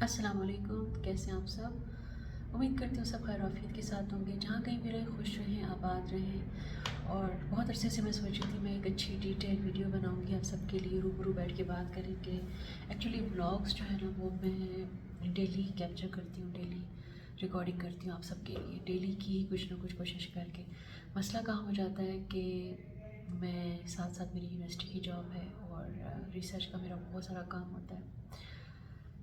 السلام علیکم، کیسے ہیں آپ سب؟ امید کرتی ہوں سب خیر عافیت کے ساتھ ہوں گے، جہاں کہیں بھی رہیں خوش رہیں، آباد رہیں۔ اور بہت عرصے سے میں سوچ رہی تھی میں ایک اچھی ڈیٹیل ویڈیو بناؤں گی آپ سب کے لیے، روبرو بیٹھ کے بات کریں گے۔ ایکچولی بلاگس جو ہے نا وہ میں ڈیلی کیپچر کرتی ہوں، ڈیلی ریکارڈنگ کرتی ہوں آپ سب کے لیے، ڈیلی کی کچھ نہ کچھ کوشش کر کے۔ مسئلہ کہاں ہو جاتا ہے کہ میں ساتھ ساتھ میری یونیورسٹی کی جاب ہے اور ریسرچ کا میرا بہت سارا کام ہوتا ہے۔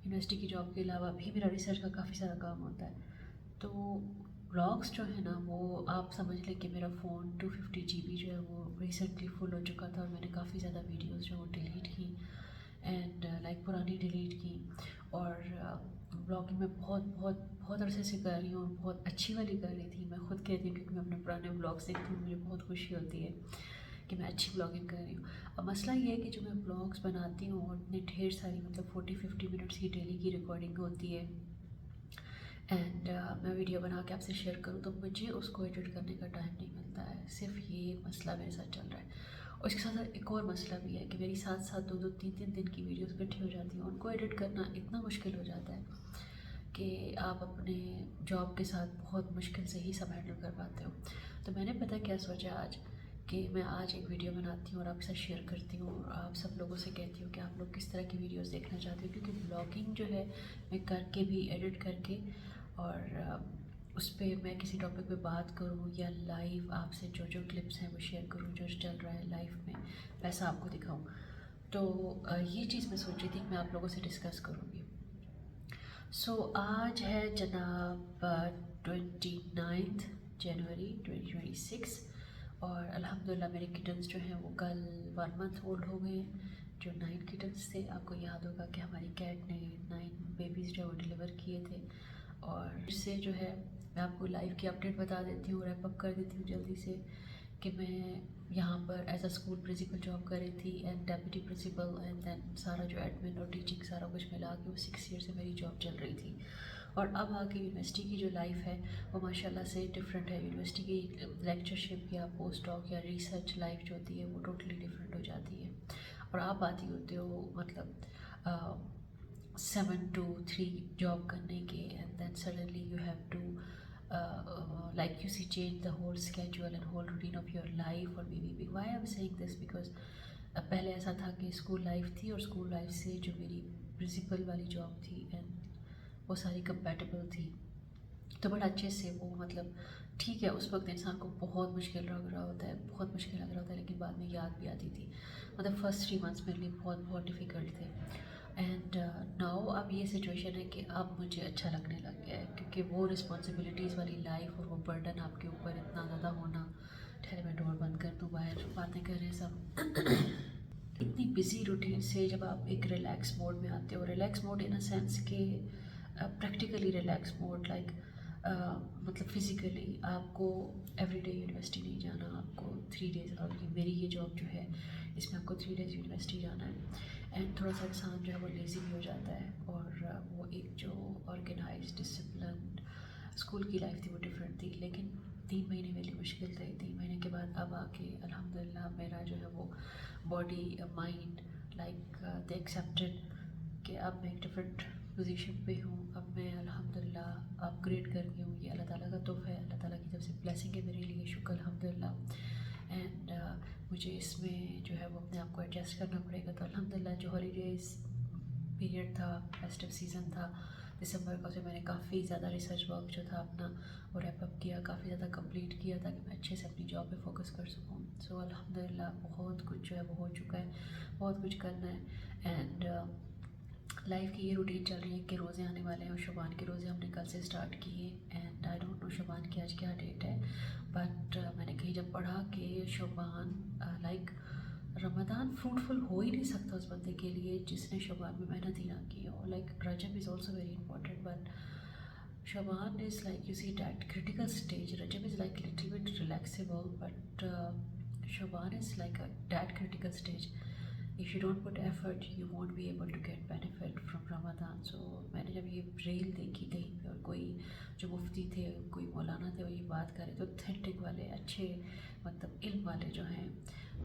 یونیورسٹی کی جاب کے علاوہ بھی میرا ریسرچ کا کافی سارا کام ہوتا ہے، تو بلاگس جو ہے نا وہ آپ سمجھ لیں کہ میرا فون 250 GB جو ہے وہ ریسنٹلی فل ہو چکا تھا، اور میں نے کافی زیادہ ویڈیوز جو وہ ڈیلیٹ کی اینڈ پرانی ڈیلیٹ کی۔ اور بلاگنگ میں بہت بہت بہت عرصے سے کر رہی ہوں، بہت اچھی والی کر رہی تھی، میں خود کہتی ہوں کیونکہ میں اپنے پرانے بلاگس دیکھتی ہوں، مجھے بہت خوشی ہوتی ہے کہ میں اچھی بلاگنگ کر رہی ہوں۔ اب مسئلہ یہ ہے کہ جو میں بلاگس بناتی ہوں اور اتنے ڈھیر ساری 40-50 منٹس کی ڈیلی کی ریکارڈنگ ہوتی ہے، اینڈ میں ویڈیو بنا کے آپ سے شیئر کروں تو مجھے اس کو ایڈٹ کرنے کا ٹائم نہیں ملتا ہے۔ صرف یہ مسئلہ میرے ساتھ چل رہا ہے، اور اس کے ساتھ ایک اور مسئلہ بھی ہے کہ میری ساتھ ساتھ 2-3 دن کی ویڈیوز اکٹھی ہو جاتی ہیں، ان کو ایڈٹ کرنا اتنا مشکل ہو جاتا ہے کہ آپ اپنے جاب کے ساتھ بہت مشکل سے ہی سب ہینڈل کر پاتے ہو۔ تو میں نے پتہ کیا سوچا آج کہ میں آج ایک ویڈیو بناتی ہوں اور آپ کے ساتھ شیئر کرتی ہوں، اور آپ سب لوگوں سے کہتی ہوں کہ آپ لوگ کس طرح کی ویڈیوز دیکھنا چاہتے ہو، کیونکہ بلاگنگ جو ہے میں کر کے بھی ایڈٹ کر کے اور اس پہ میں کسی ٹاپک پہ بات کروں یا لائیو آپ سے جو جو کلپس ہیں وہ شیئر کروں، جو چل رہا ہے لائف میں ویسا آپ کو دکھاؤں۔ تو یہ چیز میں سوچ رہی تھی کہ میں آپ لوگوں سے ڈسکس کروں گی۔ آج ہے جناب 29 جنوری 2026، اور الحمدللہ میرے کٹنز جو ہیں وہ کل 1 month اولڈ ہو گئے ہیں، جو 9 کٹنز تھے۔ آپ کو یاد ہوگا کہ ہماری کیٹ نے 9 بیبیز جو ہے وہ ڈیلیور کیے تھے، اور اس سے جو ہے میں آپ کو لائف کی اپڈیٹ بتا دیتی ہوں، ریپ اپ کر دیتی ہوں جلدی سے کہ میں یہاں پر as a school principal job کر رہی تھی and deputy principal, and then سارا جو ایڈمن اور ٹیچنگ سارا کچھ ملا کے وہ 6 ایئر سے میری جاب چل رہی تھی۔ اور اب آگے یونیورسٹی کی جو لائف ہے وہ ماشاءاللہ سے ڈفرینٹ ہے۔ یونیورسٹی کی لیکچرشپ یا پوسٹ ڈاک یا ریسرچ لائف جو ہوتی ہے وہ ٹوٹلی ڈفرینٹ ہو جاتی ہے، اور آپ آتی ہوتے ہو مطلب 7 to 3 جاب کرنے کے، and then suddenly you have to like you see change the whole schedule and whole routine of your life. اور maybe why I'm saying this because پہلے ایسا تھا کہ اسکول لائف تھی، اور اسکول لائف سے جو میری پرنسپل والی جاب تھی اینڈ وہ ساری کمپیٹیبل تھی، تو بڑا اچھے سے وہ مطلب ٹھیک ہے، اس وقت انسان کو بہت مشکل لگ رہا ہوتا ہے، بہت مشکل لگ رہا ہوتا ہے، لیکن بعد میں یاد بھی آتی تھی۔ مطلب فرسٹ 3 months میرے لیے بہت بہت ڈیفیکلٹ تھے، اینڈ ناؤ اب یہ سچویشن ہے کہ اب مجھے اچھا لگنے لگ گیا ہے، کیونکہ وہ رسپانسبلٹیز والی لائف اور وہ برڈن آپ کے اوپر اتنا زیادہ ہونا۔ ٹھہرے میں ڈور بند کر دوں، باہر باتیں کر رہے ہیں سب۔ اتنی بزی روٹین سے جب آپ ایک ریلیکس موڈ میں آتے ہو، relax mode in a sense کہ پریکٹیکلی ریلیکس موڈ، لائک مطلب فزیکلی آپ کو ایوری ڈے یونیورسٹی نہیں جانا، آپ کو 3 days، اور میری یہ جاب جو ہے اس میں آپ کو 3 days یونیورسٹی جانا ہے، اینڈ تھوڑا سا انسان جو ہے وہ لیزی بھی ہو جاتا ہے، اور وہ ایک جو آرگنائز ڈسپلن اسکول کی لائف تھی وہ ڈفرینٹ تھی۔ لیکن 3 مہینے میرے لیے مشکل تھے، 3 مہینے کے بعد اب آ کے الحمدللہ میرا جو ہے وہ body mind like they accepted کہ اب میں ایک ڈفرینٹ پوزیشن پہ ہوں، اب میں الحمدللہ اپ گریڈ کر گئی ہوں۔ یہ اللہ تعالیٰ کا تحفہ ہے، اللہ تعالیٰ کی طرف سے بلیسنگ ہے میرے لیے، شکر الحمدللہ۔ اینڈ مجھے اس میں جو ہے وہ اپنے آپ کو ایڈجسٹ کرنا پڑے گا، تو الحمدللہ جو ہالیڈیز پیریڈ تھا، فیسٹیو سیزن تھا دسمبر کا، اسے میں نے کافی زیادہ ریسرچ ورک جو تھا اپنا وہ ریپ اپ کیا، کافی زیادہ کمپلیٹ کیا تاکہ میں اچھے سے اپنی جاب پہ فوکس کر سکوں۔ الحمدللہ بہت کچھ جو ہے وہ ہو چکا ہے، بہت کچھ کرنا ہے، اینڈ لائف کی یہ روٹین چل رہی ہے کہ روزے آنے والے ہیں، اور شعبان کے روزے ہم نے کل سے اسٹارٹ کیے، اینڈ آئی ڈونٹ نو شعبان کی آج کیا ڈیٹ ہے، بٹ میں نے کہیں جب پڑھا کہ شعبان لائک رمضان فروٹفل ہو ہی نہیں سکتا اس بندے کے لیے جس نے شعبان میں محنت ہی نہ کی ہو، لائک رجب is also very important, but شعبان is like you see that critical stage. Rajab is like little bit relaxable, but Shaban is like that critical stage. If you don't put effort, you won't be able to get benefit from Ramadan. So میں نے جب یہ rail دیکھی کہیں پہ اور کوئی جو مفتی تھے، کوئی مولانا تھے، وہ یہ بات کر رہے تھے، اوتھینٹک والے اچھے مطلب علم والے جو ہیں،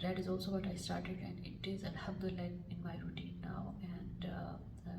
that is also what I started, and it is alhamdulillah in my routine now. And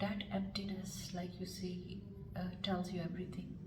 that emptiness like you see tells you everything,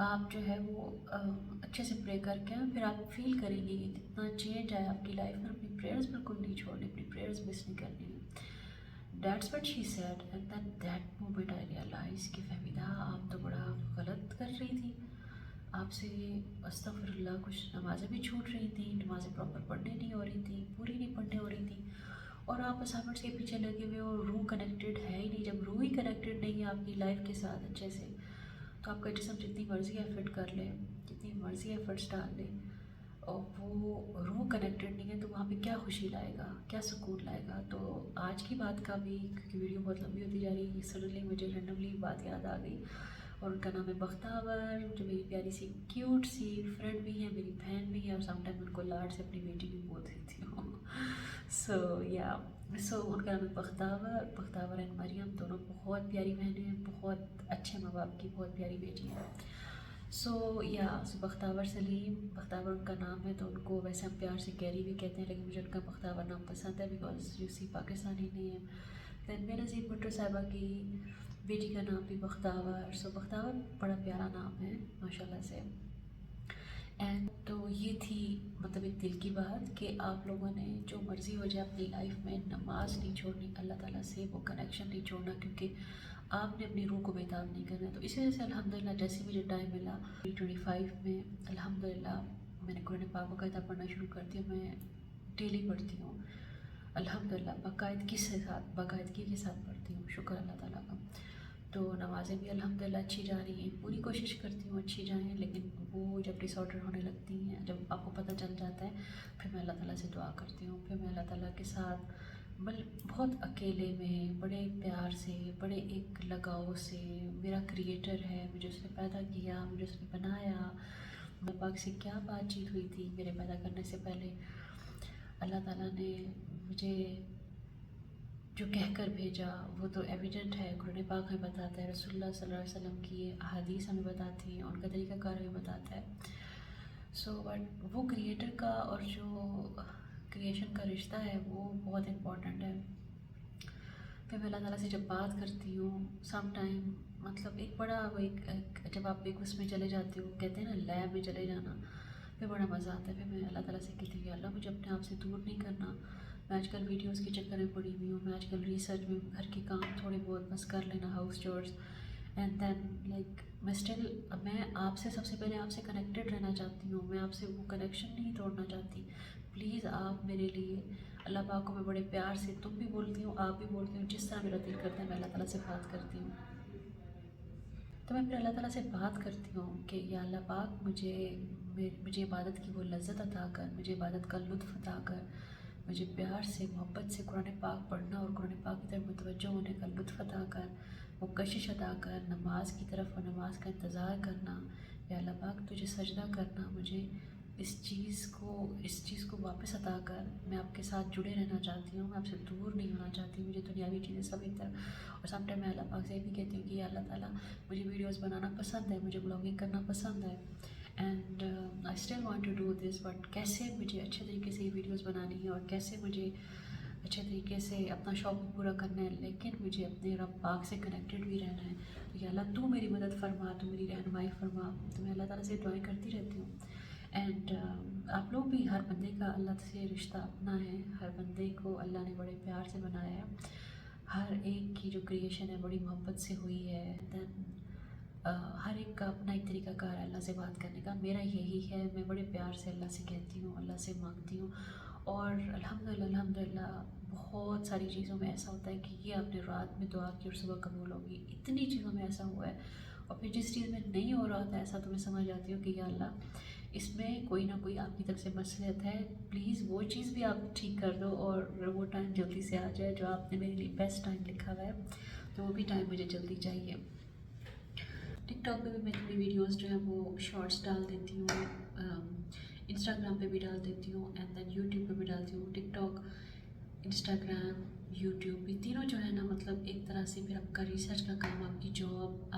آپ جو ہے وہ اچھے سے پرے کر کے پھر آپ فیل کریں گے کہ کتنا چینج آیا آپ کی لائف میں. اپنی پریئرز بالکل نہیں چھوڑنی, اپنی پریئرز مس نہیں کرنی. That's what she said and then that moment I realize کہ فہمیدہ آپ تو بڑا غلط کر رہی تھی. آپ سے استغفر اللہ کچھ نمازیں بھی چھوٹ رہی تھیں, نمازیں پراپر پڑھنے نہیں ہو رہی تھیں, پوری نہیں پڑھنے ہو رہی تھیں, اور آپ اسائنمنٹس کے پیچھے لگے ہوئے ہو. روح کنیکٹڈ ہے ہی نہیں. جب روح ہی کنیکٹڈ نہیں ہے آپ کی لائف کے ساتھ اچھے سے, تو آپ کا جسم جتنی مرضی ایفرٹ کر لے, جتنی مرضی ایفرٹس ڈال لے, اور وہ روح کنیکٹڈ نہیں ہے تو وہاں پہ کیا خوشی لائے گا, کیا سکون لائے گا. تو آج کی بات کا بھی, کیونکہ ویڈیو بہت لمبی ہوتی جا رہی ہے, سڈنلی مجھے رینڈملی بات یاد آ گئی, اور ان کا نام ہے بختاور, جو میری پیاری سی کیوٹ سی فرینڈ بھی ہے, میری بہن بھی ہے, اور سم ٹائم ان کو لاڈ سے اپنی بیٹی بھی بول دیتی ہوں. سو ان کا نام ہے بختاور. بختاور اینڈ مریم دونوں بہت پیاری بہنیں ہیں, بہت اچھے ماں باپ کی بہت پیاری بیٹی ہیں. سو بختاور سلیم, بختاور ان کا نام ہے, تو ان کو ویسے ہم پیار سے کیری بھی کہتے ہیں, لیکن مجھے ان کا بختاور نام پسند ہے بیکاز پاکستانی نہیں ہے. دین بے نظیر بھٹو صاحبہ کی بیٹی کا نام بھی بختاور. سو بختاور بڑا پیارا نام ہے ماشاء اللہ سے. اینڈ تو یہ تھی مطلب ایک دل کی بات کہ آپ لوگوں نے جو مرضی ہو جائے اپنی لائف میں نماز نہیں چھوڑنی, اللہ تعالیٰ سے وہ کنیکشن نہیں چھوڑنا, کیونکہ آپ نے اپنی روح کو بےتاب نہیں کرنا. تو اسی وجہ سے الحمدللہ جیسے مجھے ٹائم ملا 2025 میں الحمدللہ میں نے قرآن پاک باقاعدہ پڑھنا شروع کر دیا. میں ڈیلی پڑھتی ہوں الحمدللہ, باقاعدگی کے ساتھ پڑھتی ہوں, شکر اللہ تعالیٰ کا. تو نمازیں بھی الحمدللہ اچھی جا رہی ہیں, پوری کوشش کرتی ہوں اچھی جائیں, لیکن وہ جب ڈس آرڈر ہونے لگتی ہیں, جب آپ کو پتہ چل جاتا ہے, پھر میں اللہ تعالیٰ سے دعا کرتی ہوں. پھر میں اللہ تعالیٰ کے ساتھ بہت اکیلے میں بڑے پیار سے, بڑے ایک لگاؤ سے, میرا کریٹر ہے, مجھے اس نے پیدا کیا, مجھے اس نے بنایا. میں پاک سے کیا بات چیت ہوئی تھی میرے پیدا کرنے سے پہلے, اللہ تعالیٰ نے مجھے جو کہہ کر بھیجا وہ تو ایویڈنٹ ہے, قرآن پاک ہمیں بتاتا ہے, رسول اللہ صلی اللہ علیہ وسلم کی احادیث ہمیں بتاتی ہیں, ان کا طریقہ کار ہمیں بتاتا ہے. سو بٹ وہ کریٹر کا اور جو کریشن کا رشتہ ہے وہ بہت امپورٹنٹ ہے. پھر میں اللہ تعالیٰ سے جب بات کرتی ہوں سم ٹائم, مطلب ایک بڑا ایک جب آپ ایک اس میں چلے جاتے ہو, کہتے ہیں نا لیب میں چلے جانا, پھر بڑا مزہ آتا ہے. پھر میں اللہ تعالیٰ سے کہتی ہوں کہ اللہ مجھے اپنے آپ سے دور نہیں کرنا. میں آج کل ویڈیوز کے چکر میں پڑی ہوئی ہوں, میں آج کل ریسرچ میں, گھر کے کام تھوڑے بہت بس کر لینا, house chores, and then like میں آپ سے سب سے پہلے آپ سے کنیکٹڈ رہنا چاہتی ہوں. میں آپ سے وہ کنیکشن نہیں توڑنا چاہتی. پلیز آپ میرے لیے, اللہ پاک کو میں بڑے پیار سے, تم بھی بولتی ہوں, آپ بھی بولتی ہوں, جس طرح میرا دل کرتا ہے میں اللہ تعالیٰ سے بات کرتی ہوں. تو میں پھر اللہ تعالیٰ سے بات کرتی ہوں کہ یا اللہ پاک مجھے عبادت کی وہ لذت عطا کر, مجھے عبادت کا لطف عطا کر, مجھے پیار سے محبت سے قرآن پاک پڑھنا اور قرآن پاک کی طرف متوجہ ہونے کا لطف عطا کر, وہ کشش عطا کر, نماز کی طرف اور نماز کا انتظار کرنا. یا اللہ پاک تجھے سجدہ کرنا, مجھے اس چیز کو واپس عطا کر. میں آپ کے ساتھ جڑے رہنا چاہتی ہوں, میں آپ سے دور نہیں ہونا چاہتی. مجھے دنیاوی چیزیں سب ایک طرف, اور سم ٹائم میں اللہ پاک سے یہ بھی کہتی ہوں کہ اللہ تعالیٰ مجھے ویڈیوز بنانا پسند ہے, مجھے بلاگنگ کرنا پسند ہے, and I still want to do this, but کیسے مجھے اچھے طریقے سے یہ ویڈیوز بنانی ہے اور کیسے مجھے اچھے طریقے سے اپنا شوق بھی پورا کرنا ہے, لیکن مجھے اپنے رب پاک سے کنیکٹڈ بھی رہنا ہے. تو یا اللہ تو میری مدد فرما, تو میری رہنمائی فرما. تو میں اللہ تعالیٰ سے دعائیں کرتی رہتی ہوں. اینڈ آپ لوگ بھی, ہر بندے کا اللہ سے رشتہ اپنا ہے, ہر بندے کو اللہ نے بڑے پیار سے بنایا ہے, ہر ایک کی جو کریشن ہے بڑی محبت سے ہوئی ہے. دین ہر ایک کا اپنا ایک طریقہ کار ہے اللہ سے بات کرنے کا. میرا یہی ہے, میں بڑے پیار سے اللہ سے کہتی ہوں, اللہ سے مانگتی ہوں, اور الحمدللہ بہت ساری چیزوں میں ایسا ہوتا ہے کہ یہ آپ نے رات میں دعا کی اور صبح قبول ہوگی. اتنی چیزوں میں ایسا ہوا ہے, اور پھر جس چیز میں نہیں ہو رہا ہوتا ایسا, تو میں سمجھ جاتی ہوں کہ یا اللہ اس میں کوئی نہ کوئی آپ کی طرف سے مصلحت ہے, پلیز وہ چیز بھی آپ ٹھیک کر دو, اور وہ ٹائم جلدی سے آ جائے جو آپ نے میرے لیے بیسٹ ٹائم لکھا ہوا ہے, تو وہ بھی ٹائم مجھے جلدی چاہیے. ٹک ٹاک پہ بھی میں اپنی ویڈیوز جو ہیں وہ شارٹس ڈال دیتی ہوں, انسٹاگرام پہ بھی ڈال دیتی ہوں, اینڈ دین یوٹیوب پہ بھی ڈالتی ہوں. ٹک ٹاک, انسٹاگرام, یوٹیوب, یہ تینوں جو ہے نا, مطلب ایک طرح سے پھر آپ کا ریسرچ کا کام, آپ کی جاب,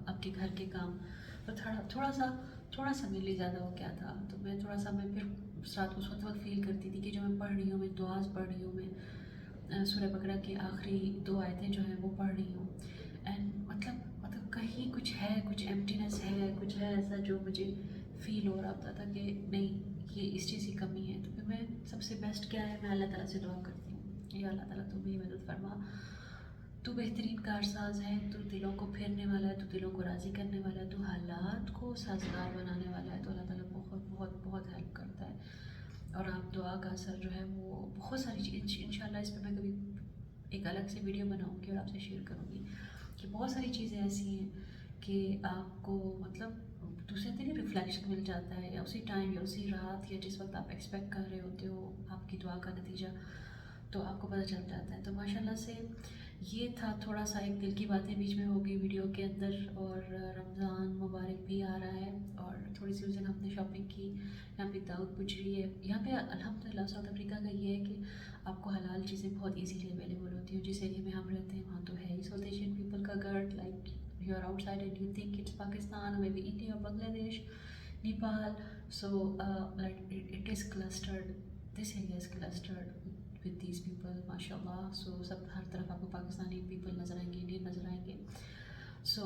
آپ کے گھر کے کام, تو تھوڑا سا میرے لیے زیادہ ہو گیا تھا. تو میں پھر رات کو اس وقت فیل کرتی تھی کہ جو میں پڑھ رہی ہوں, میں دعاز پڑھ رہی ہوں, میں سورہ بقرہ کے آخری 2 آیتیں جو ہیں وہ پڑھ رہی ہوں, اینڈ مطلب کہیں کچھ ہے، کچھ ایمٹینس ہے، کچھ ہے ایسا جو مجھے فیل ہو رہا ہوتا تھا کہ نہیں یہ اس چیز کی کمی ہے. تو پھر میں سب سے بیسٹ کیا ہے، میں اللہ تعالیٰ سے دعا کرتی ہوں، یا اللہ تعالیٰ تو میری مدد فرما، تو بہترین کارساز ہے، تو دلوں کو پھیرنے والا ہے، تو دلوں کو راضی کرنے والا ہے، تو حالات کو سازگار بنانے والا ہے. تو اللہ تعالیٰ بہت بہت بہت ہیلپ کرتا ہے. اور آپ دعا کا اثر جو ہے وہ بہت ساری چیز انشاءاللہ اس پہ میں کبھی ایک الگ سے ویڈیو بناؤں گی اور آپ سے شیئر کروں گی کہ بہت ساری چیزیں ایسی ہیں کہ آپ کو مطلب دوسرے دن ریفلیکشن مل جاتا ہے، یا اسی ٹائم یا اسی رات یا جس وقت آپ ایکسپیکٹ کر رہے ہوتے ہو آپ کی دعا کا نتیجہ، تو آپ کو پتہ چل جاتا ہے. تو ماشاءاللہ سے یہ تھا تھوڑا سا ایک دل کی باتیں بیچ میں ہوگی ویڈیو کے اندر. اور رمضان مبارک بھی آ رہا ہے اور تھوڑی سی اس دن ہم نے شاپنگ کی. یہاں پہ داؤد بجری ہے، یہاں پہ الحمدللہ ساؤتھ افریقہ کا یہ ہے کہ آپ کو حلال چیزیں بہت ایزیلی اویلیبل ہوتی ہیں. جس ایریے میں ہم رہتے ہیں وہاں تو ہے ہی ساؤتھ ایشین پیپل کا گھر. Like you are outside and you think it's Pakistan, maybe India, Bangladesh, Nepal. So like it is clustered, this area is clustered with these people ماشاء اللہ. سو سب ہر طرف آپ کو پاکستانی پیپل نظر آئیں گے، انڈین نظر آئیں گے. سو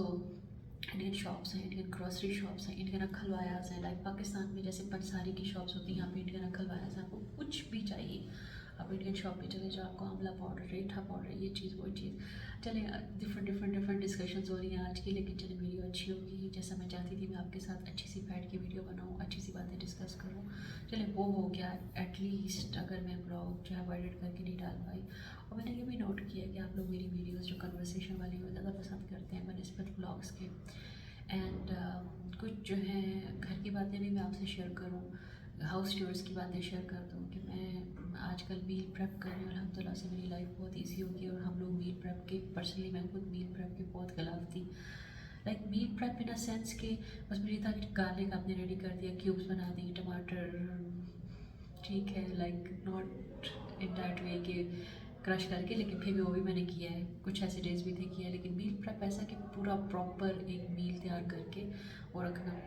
انڈین شاپس ہیں، انڈین گروسری شاپس ہیں، انڈین کھلوایاز ہیں. لائک پاکستان میں جیسے پنساری کی شاپس ہوتی ہیں، یہاں پہ انڈین کھلوایاز ہیں. آپ کو کچھ بھی چاہیے آپ انڈین شاپ پہ چلے جاؤ، آپ کو آملہ پاؤڈر، ریٹھا پاؤڈر، یہ چیز وہ چیز. چلیں ڈفرینٹ ڈسکشنز ہو رہی ہیں آج کی، لیکن چلیں ویڈیو اچھی ہوگی جیسا میں چاہتی تھی. میں آپ کے ساتھ اچھی سی بیٹھ کے ویڈیو بناؤں، اچھی سی باتیں ڈسکس کروں. چلیں وہ ہو گیا ایٹ لیسٹ. اگر میں بلاگ جو ہے ایڈٹ کر کے نہیں ڈال پائی، اور میں نے یہ بھی نوٹ کیا کہ آپ لوگ میری ویڈیوز جو کنورسیشن والی وہ زیادہ پسند کرتے ہیں بنسبت بلاگس کے. اینڈ کچھ جو ہیں گھر کی باتیں بھی میں آپ سے شیئر کروں، ہاؤس ٹورس کی باتیں شیئر کر دوں کہ میں آج کل میل پریپ کر رہی ہوں. الحمدللہ سے میری لائف بہت ایزی ہوگی. اور ہم لوگ میل پریپ کے پرسنلی میں خود میل پریپ کے بہت خلاف تھی. Like meal prep in a sense کہ بس مجھے تھا کہ گارلک آپ نے ریڈی کر دیا، کیوبس بنا دی، ٹماٹر ٹھیک ہے، like not in that way کہ کرش کر کے، لیکن پھر بھی وہ بھی میں نے کیا ہے. کچھ ایسے ڈیز بھی تھے کیا ہے، لیکن میل پریپ ایسا کہ پورا پراپر ایک میل تیار کر کے وہ رکھنا.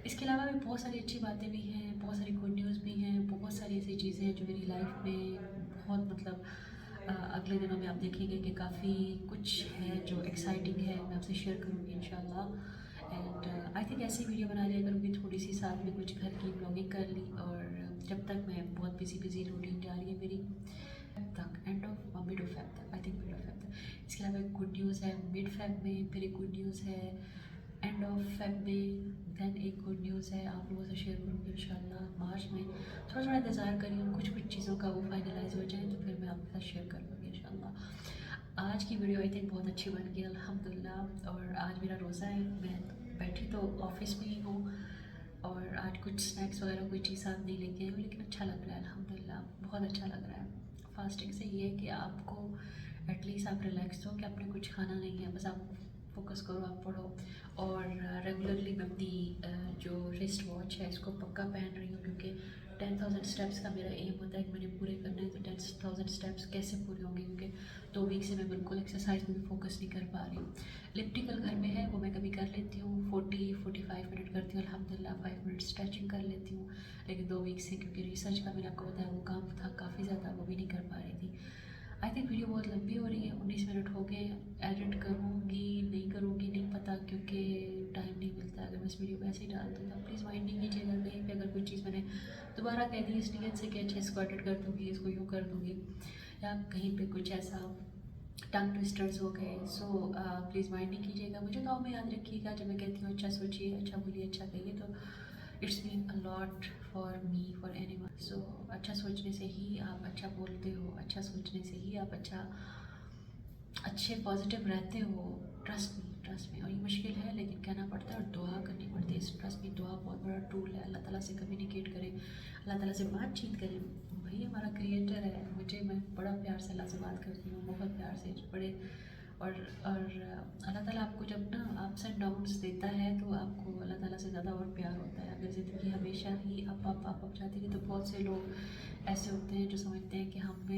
اس کے علاوہ بھی بہت ساری اچھی باتیں بھی ہیں، بہت ساری گڈ نیوز بھی ہیں، بہت ساری ایسی چیزیں ہیں جو میری لائف میں بہت مطلب اگلے دنوں میں آپ دیکھیں گے کہ کافی کچھ ہے جو ایکسائٹنگ ہے. میں آپ سے شیئر کروں گی انشاءاللہ. اینڈ آئی تھنک ایسی ویڈیو بنا لیا کروں گی تھوڑی سی، ساتھ میں کچھ گھر کی بلاگنگ کر لی. اور جب تک میں بہت بزی روٹین جا رہی ہے میری تک end of mid of Feb تک، I think mid of Feb تک. اس کے علاوہ ایک گڈ نیوز ہے مڈ فیب میں، پھر ایک گڈ نیوز ہے اینڈ آف فیب میں، دین ایک گڈ نیوز ہے آپ لوگوں سے شیئر کروں گی انشاءاللہ مارچ میں. تھوڑا انتظار کریے، کچھ چیزوں کا وہ فائنلائز ہو جائے تو پھر میں آپ کے ساتھ شیئر کر دوں گی انشاءاللہ. آج کی ویڈیو آئی تھنک بہت اچھی بن گئی الحمدللہ. اور آج میرا روزہ ہے، میں بیٹھی تو آفس میں ہی ہوں، اور آج کچھ اسنیکس وغیرہ کوئی چیز ساتھ نہیں لے کے آئی ہوں، لیکن اچھا لگ رہا ہے الحمدللہ، بہت اچھا لگ رہا ہے. فاسٹنگ سے یہ ہے کہ آپ کو ایٹ لیسٹ آپ ریلیکس ہو کہ آپ نے کچھ کھانا نہیں ہے، بس آپ فوکس کرو، آپ پڑھو. اور ریگولرلی میں اپنی جو رسٹ واچ ہے اس کو پکا پہن رہی ہوں، کیونکہ 10,000 اسٹیپس کا میرا ایم ہوتا ہے کہ میں نے پورے کرنے ہیں. تو 10,000 اسٹیپس کیسے پورے ہوں گے، کیونکہ 2 ویک سے میں بالکل ایکسرسائز میں بھی فوکس نہیں کر پا رہی ہوں. لپٹیکل گھر میں ہے وہ میں کبھی کر لیتی ہوں، 40-45 منٹ کرتی ہوں الحمدللہ. 5 منٹ اسٹریچنگ کر لیتی ہوں، لیکن 2 ویک سے کیونکہ ریسرچ کا میں نے آپ کو بتایا وہ کام تھا کافی زیادہ، وہ بھی نہیں کر پا رہی تھی. آئی تھنک ویڈیو بہت لمبی ہو رہی ہے، 19 منٹ ہو گئے. ایڈٹ کروں گی نہیں کروں گی نہیں پتہ، کیونکہ ٹائم نہیں ملتا. اگر میں اس ویڈیو کو ایسے ہی ڈال دوں تو پلیز مائنڈ نہیں کیجیے گا کہیں پہ اگر کوئی چیز میں نے دوبارہ کہہ دی اس نیت سے کہ اچھا اس کو ایڈٹ کر دوں گی، اس کو یوں کر دوں گی، یا کہیں پہ کچھ ایسا ٹنگ ٹوسٹرز ہو گئے. سو پلیز مائنڈ نہیں کیجیے گا. مجھے دعاؤں میں یاد رکھیے گا جب میں کہتی ہوں اچھا سوچیے، اچھا بولیے، اچھا کہیے، تو it's mean a lot for me, for anyone. So اچھا سوچنے سے ہی آپ اچھا بولتے ہو، اچھا سوچنے سے ہی آپ اچھے پازیٹیو رہتے ہو. ٹرسٹ میں. اور یہ مشکل ہے لیکن کہنا پڑتا ہے اور دعا کرنی پڑتی ہے. اس ٹرسٹ میں دعا بہت بڑا ٹول ہے. اللہ تعالیٰ سے کمیونیکیٹ کریں، اللہ تعالیٰ سے بات چیت کریں. بھائی ہمارا کریٹر ہے، میں بڑا پیار سے اللہ سے بات کرتی ہوں، بہت پیار سے بڑے. اور اللہ تعالیٰ آپ کو جب نا اپس اینڈ ڈاؤنس دیتا ہے تو آپ کو اللہ تعالیٰ سے زیادہ اور پیار ہوتا ہے. اگر زندگی ہمیشہ ہی آپ جاتی رہی تو بہت سے لوگ ایسے ہوتے ہیں جو سمجھتے ہیں کہ ہم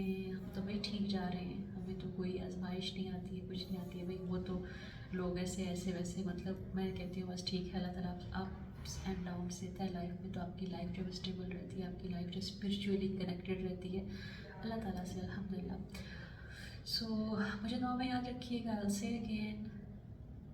تو بھائی ٹھیک جا رہے ہیں، ہمیں تو کوئی آزمائش نہیں آتی ہے، کچھ نہیں آتی ہے. بھائی وہ تو لوگ ایسے ویسے، مطلب میں کہتی ہوں بس ٹھیک ہے، اللہ تعالیٰ اپس اینڈ ڈاؤنس دیتا ہے لائف میں، تو آپ کی لائف جو اسٹیبل رہتی ہے، آپ کی لائف جو اسپرچولی کنیکٹیڈ رہتی ہے اللہ تعالیٰ سے الحمدللہ. سو مجھے دعا میں یاد رکھیے گا. I'll say again,